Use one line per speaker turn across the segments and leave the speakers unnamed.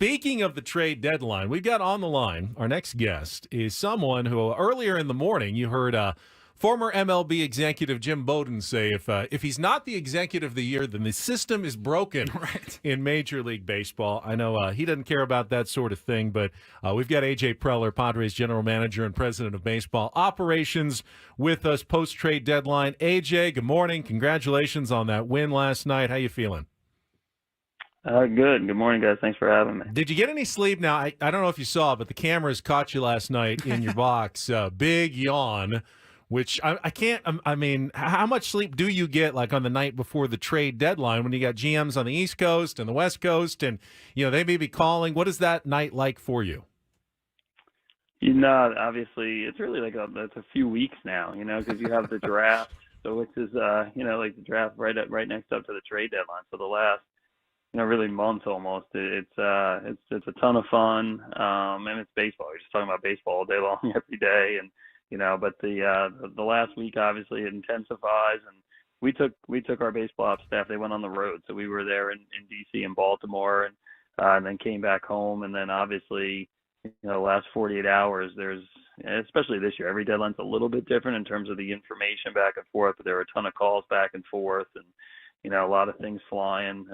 Speaking of the trade deadline, we've got on the line, our next guest is someone who earlier in the morning you heard former MLB executive Jim Bowden say if he's not the executive of the year, then the system is broken
Right.
in Major League Baseball. I know he doesn't care about that sort of thing, but we've got A.J. Preller, Padres general manager and president of baseball operations, with us post-trade deadline. A.J., good morning. Congratulations on that win last night. How you feeling?
Good. Good morning, guys. Thanks for having me.
Did you get any sleep? Now, I don't know if you saw, but the cameras caught you last night in your box. Big yawn, which I can't. I mean, how much sleep do you get, like on the night before the trade deadline, when you got GMs on the East Coast and the West Coast, and they may be calling? What is that night like for you?
Obviously, it's really it's a few weeks now, because you have the draft, so which is like the draft right next up to the trade deadline. So the last really months almost. It's a ton of fun, and it's baseball. You're just talking about baseball all day long, every day, and But the last week obviously it intensifies, and we took our baseball ops staff. They went on the road, so we were there in D.C. and Baltimore, and then came back home, and then obviously the last 48 hours. There's especially this year, every deadline's a little bit different in terms of the information back and forth. But there were a ton of calls back and forth, and a lot of things flying,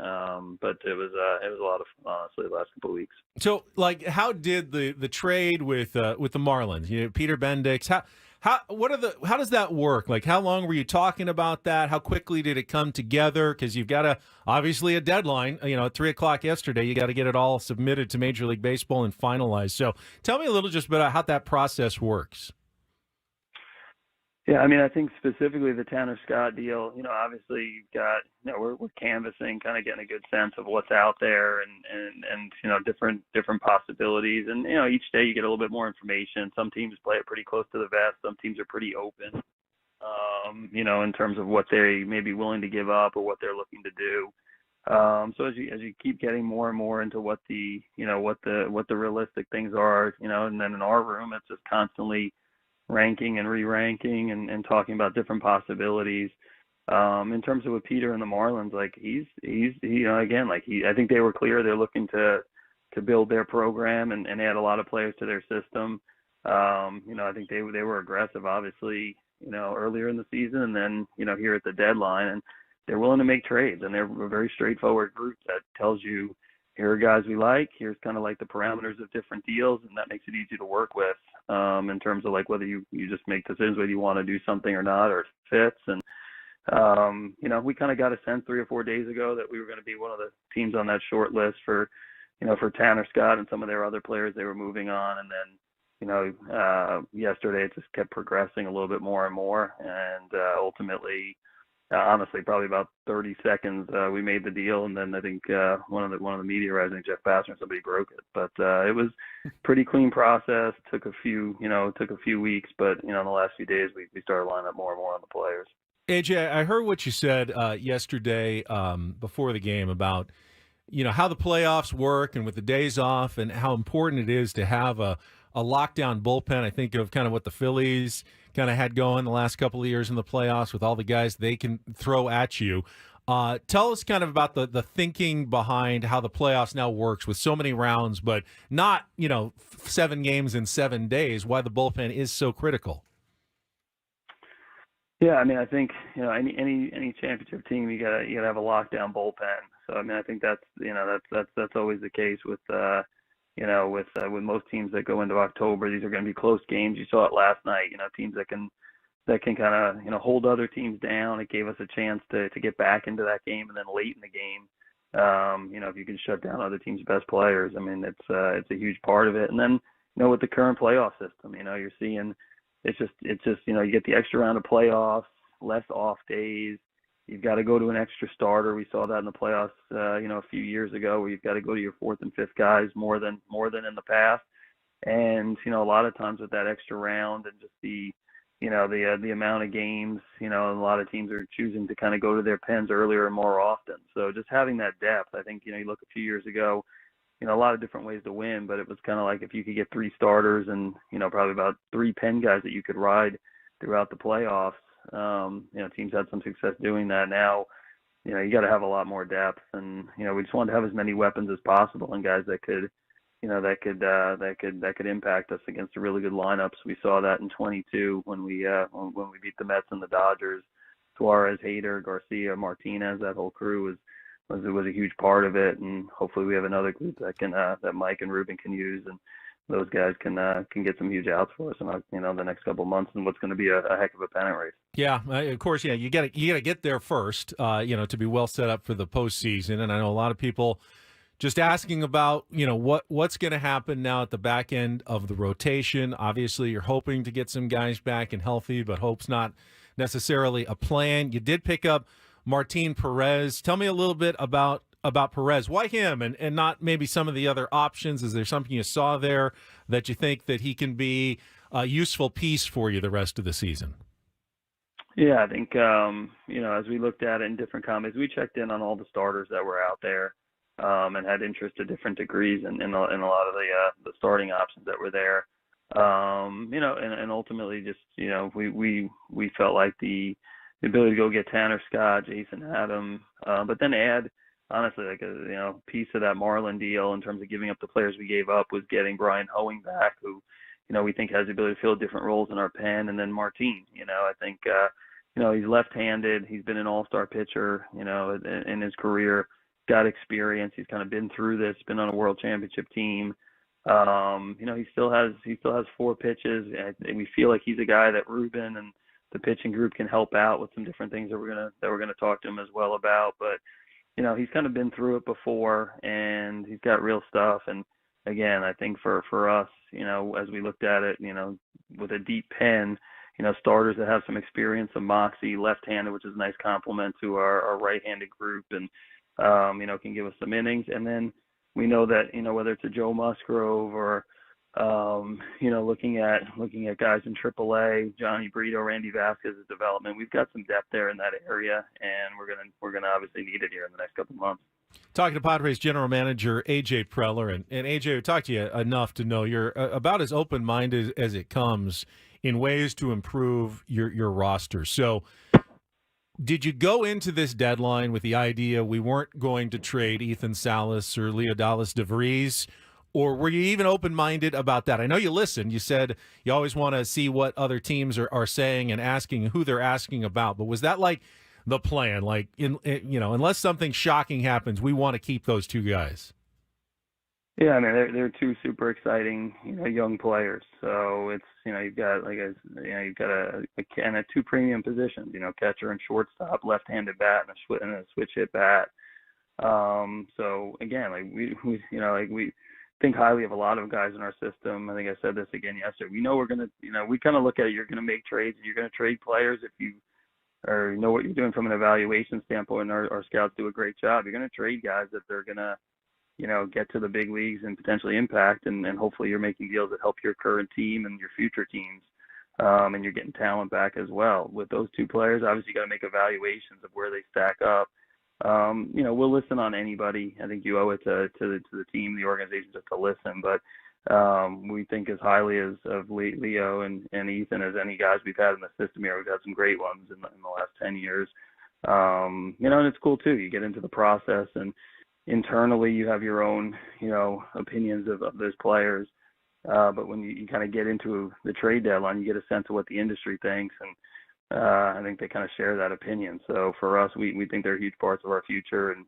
but it was a lot of fun, honestly, the last couple of weeks.
So, like, how did the trade with the Marlins? Peter Bendix. How does that work? Like, how long were you talking about that? How quickly did it come together? Because you've got obviously a deadline. At 3:00 yesterday, you got to get it all submitted to Major League Baseball and finalized. So, tell me a little just about how that process works.
Yeah, I mean, I think specifically the Tanner Scott deal, obviously you've got, we're canvassing, kind of getting a good sense of what's out there and different possibilities. And, each day you get a little bit more information. Some teams play it pretty close to the vest. Some teams are pretty open, in terms of what they may be willing to give up or what they're looking to do. So as you keep getting more and more into what the realistic things are, and then in our room, it's just constantly ranking and re-ranking and talking about different possibilities. In terms of with Peter and the Marlins, like I think they were clear they're looking to build their program and add a lot of players to their system. I think they were aggressive, obviously, earlier in the season, and then here at the deadline, and they're willing to make trades, and they're a very straightforward group that tells you, here are guys we like. Here's kind of like the parameters of different deals, and that makes it easy to work with in terms of like whether you just make decisions whether you want to do something or not, or it fits. And we kind of got a sense 3 or 4 days ago that we were going to be one of the teams on that short list for Tanner Scott and some of their other players they were moving on. And then yesterday it just kept progressing a little bit more and more, and ultimately. Honestly, probably about 30 seconds, we made the deal, and then I think one of the media writers, I think Jeff Bassner, somebody broke it. But it was pretty clean process. Took a few weeks, but in the last few days, we started lining up more and more on the players.
AJ, I heard what you said yesterday before the game about how the playoffs work and with the days off, and how important it is to have a lockdown bullpen. I think of kind of what the Phillies kind of had going the last couple of years in the playoffs with all the guys they can throw at you. Tell us kind of about the thinking behind how the playoffs now works with so many rounds, but not 7 games in 7 days. Why the bullpen is so critical.
Yeah, I mean, I think any championship team you gotta have a lockdown bullpen. So I mean, I think that's always the case with. With most teams that go into October, these are going to be close games. You saw it last night. Teams that can kind of hold other teams down. It gave us a chance to get back into that game, and then late in the game, if you can shut down other teams' best players, I mean, it's a huge part of it. And then with the current playoff system, you're seeing it's just you get the extra round of playoffs, less off days. You've got to go to an extra starter. We saw that in the playoffs, a few years ago, where you've got to go to your 4th and 5th guys more than in the past. And a lot of times with that extra round and just the amount of games, a lot of teams are choosing to kind of go to their pens earlier and more often. So just having that depth, I think you look a few years ago, a lot of different ways to win, but it was kind of like if you could get 3 starters and probably about 3 pen guys that you could ride throughout the playoffs. Teams had some success doing that. Now, you got to have a lot more depth, and we just wanted to have as many weapons as possible and guys that could that could impact us against the really good lineups. We saw that in 22 when we beat the Mets and the Dodgers. Suarez, Hader, Garcia, Martinez, that whole crew was a huge part of it, and hopefully we have another group that Mike and Ruben can use, and those guys can get some huge outs for us in the next couple of months, and what's going to be a heck of a pennant race.
Yeah, of course. Yeah, you got to get there first, to be well set up for the postseason. And I know a lot of people just asking about, what's going to happen now at the back end of the rotation. Obviously, you're hoping to get some guys back and healthy, but hope's not necessarily a plan. You did pick up Martin Perez. Tell me a little bit about Perez. Why him and not maybe some of the other options? Is there something you saw there that you think that he can be a useful piece for you the rest of the season?
Yeah, I think, as we looked at it in different comments, we checked in on all the starters that were out there and had interest to different degrees in a lot of the starting options that were there. And ultimately just, we felt like the ability to go get Tanner Scott, Jason Adam, but then add, honestly, like a piece of that Marlin deal in terms of giving up the players we gave up was getting Brian Hoeing back, who, we think has the ability to fill different roles in our pen, and then Martin, I think, he's left-handed. He's been an all-star pitcher, in his career, got experience. He's kind of been through this, been on a world championship team. He still has 4 pitches, and we feel like he's a guy that Ruben and the pitching group can help out with some different things that we're gonna talk to him as well about. But he's kind of been through it before, and he's got real stuff. And again, I think for us, as we looked at it, with a deep pen, starters that have some experience, some moxie, left-handed, which is a nice compliment to our right-handed group, and can give us some innings. And then we know that, whether it's a Joe Musgrove or, looking at guys in AAA, Johnny Brito, Randy Vasquez's development, we've got some depth there in that area, and we're gonna obviously need it here in the next couple of months.
Talking to Padres general manager A.J. Preller, and A.J., we talked to you enough to know you're about as open-minded as it comes in ways to improve your roster. So did you go into this deadline with the idea we weren't going to trade Ethan Salas or Leodalis DeVries, or were you even open-minded about that? I know you listened. You said you always want to see what other teams are saying and asking who they're asking about, but was that like the plan? Like, unless something shocking happens, we want to keep those 2 guys.
Yeah, I mean they're 2 super exciting, young players. So it's you've got you've got a 2 premium positions, catcher and shortstop, left-handed bat and a switch hit bat. So again, we think highly of a lot of guys in our system. I think I said this again yesterday. We know we're gonna, we kind of look at it. You're gonna make trades. You're gonna trade players if you or know what you're doing from an evaluation standpoint. And our scouts do a great job. You're gonna trade guys that they're gonna get to the big leagues and potentially impact, and hopefully you're making deals that help your current team and your future teams, and you're getting talent back as well. With those 2 players, obviously you got to make evaluations of where they stack up. We'll listen on anybody. I think you owe it to the team, the organization, just to listen. But we think as highly of Leo and Ethan as any guys we've had in the system here. We've had some great ones in the last 10 years. And it's cool too. You get into the process, and internally you have your own, opinions of those players. But when you kind of get into the trade deadline, you get a sense of what the industry thinks, and I think they kind of share that opinion. So for us, we think they're huge parts of our future, and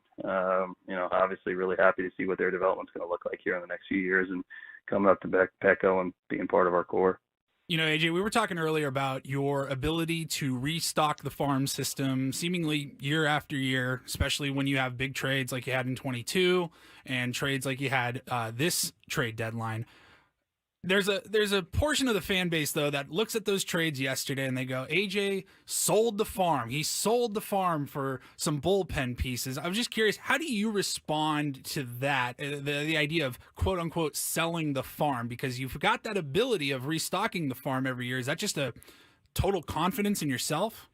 obviously really happy to see what their development's going to look like here in the next few years and coming up to Petco and being part of our core.
AJ, we were talking earlier about your ability to restock the farm system seemingly year after year, especially when you have big trades like you had in 22 and trades like you had this trade deadline. There's a portion of the fan base, though, that looks at those trades yesterday and they go, AJ sold the farm. He sold the farm for some bullpen pieces. I was just curious, how do you respond to that, the idea of, quote unquote, selling the farm? Because you've got that ability of restocking the farm every year. Is that just a total confidence in yourself?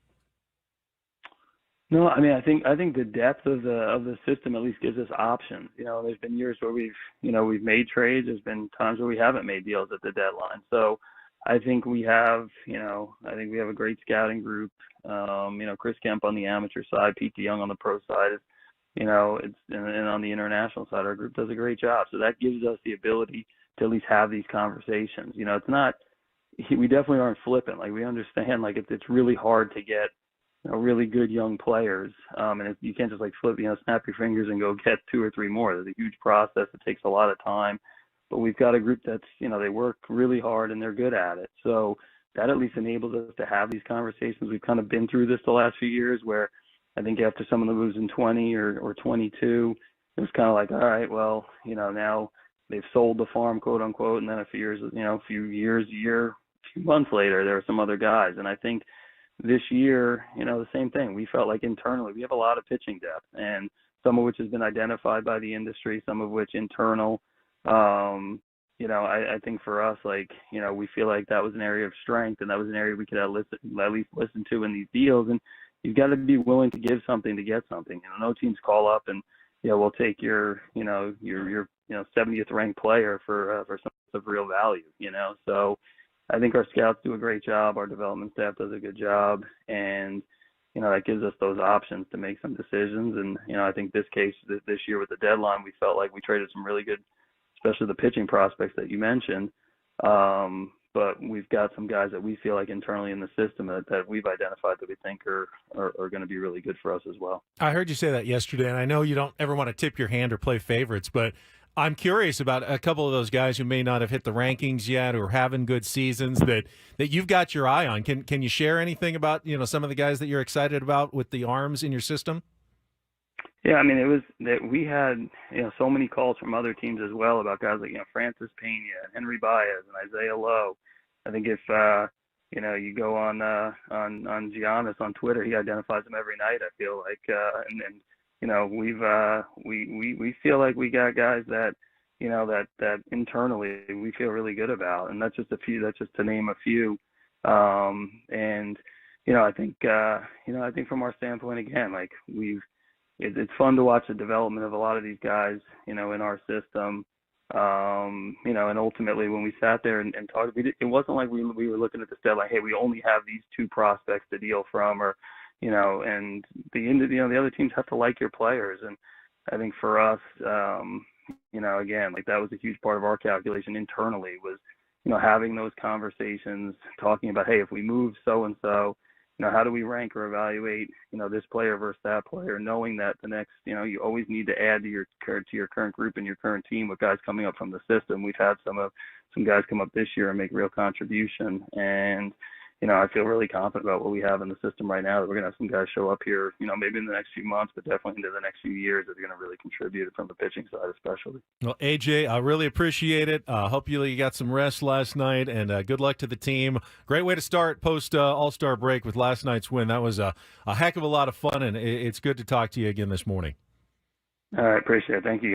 No, I mean, I think the depth of the system at least gives us options. There's been years where we've made trades. There's been times where we haven't made deals at the deadline. So I think we have, I think we have a great scouting group. Chris Kemp on the amateur side, Pete DeYoung on the pro side. And on the international side, our group does a great job. So that gives us the ability to at least have these conversations. It's not, we definitely aren't flippant. Like, we understand, like, it's really hard to get, really good young players. And you can't just like flip, snap your fingers and go get 2 or 3 more. There's a huge process. It takes a lot of time. But we've got a group that's, they work really hard and they're good at it. So that at least enables us to have these conversations. We've kind of been through this the last few years where I think after some of the moves in 20 or 22, it was kind of like, all right, well, now they've sold the farm, quote unquote, and then a few months later, there are some other guys. And I think this year, the same thing. We felt like internally we have a lot of pitching depth, and some of which has been identified by the industry, some of which internal. I think for us, like, we feel like that was an area of strength, and that was an area we could at least listen to in these deals. And you've got to be willing to give something to get something. No teams call up and, we'll take your 70th ranked player for something of real value, So I think our scouts do a great job. Our development staff does a good job. And, that gives us those options to make some decisions. And, I think this year with the deadline, we felt like we traded some really good, especially the pitching prospects that you mentioned. But we've got some guys that we feel like internally in the system that we've identified that we think are going to be really good for us as well.
I heard you say that yesterday, and I know you don't ever want to tip your hand or play favorites, but I'm curious about a couple of those guys who may not have hit the rankings yet or having good seasons that you've got your eye on. Can you share anything about, some of the guys that you're excited about with the arms in your system?
Yeah, I mean, it was that we had, so many calls from other teams as well about guys like, Francis Pena, Henry Baez, and Isaiah Lowe. I think if, you go on Giannis on Twitter, he identifies them every night, I feel like. We feel like we got guys that, that internally we feel really good about. And that's just to name a few. I think from our standpoint, again, like it's fun to watch the development of a lot of these guys, in our system. And ultimately when we sat there and talked, it wasn't like we were looking at this deadline, hey, we only have these 2 prospects to deal from, or, and the other teams have to like your players. And I think for us, again, like that was a huge part of our calculation internally was, having those conversations, talking about, hey, if we move so-and-so, how do we rank or evaluate, this player versus that player, knowing that the next, you always need to add to your current group and your current team with guys coming up from the system. We've had some guys come up this year and make real contribution. And, I feel really confident about what we have in the system right now, that we're going to have some guys show up here, maybe in the next few months, but definitely into the next few years that are going to really contribute from the pitching side especially.
Well, AJ, I really appreciate it. Hope you got some rest last night, and good luck to the team. Great way to start post All-Star break with last night's win. That was a heck of a lot of fun, and it's good to talk to you again this morning.
All right, appreciate it. Thank you.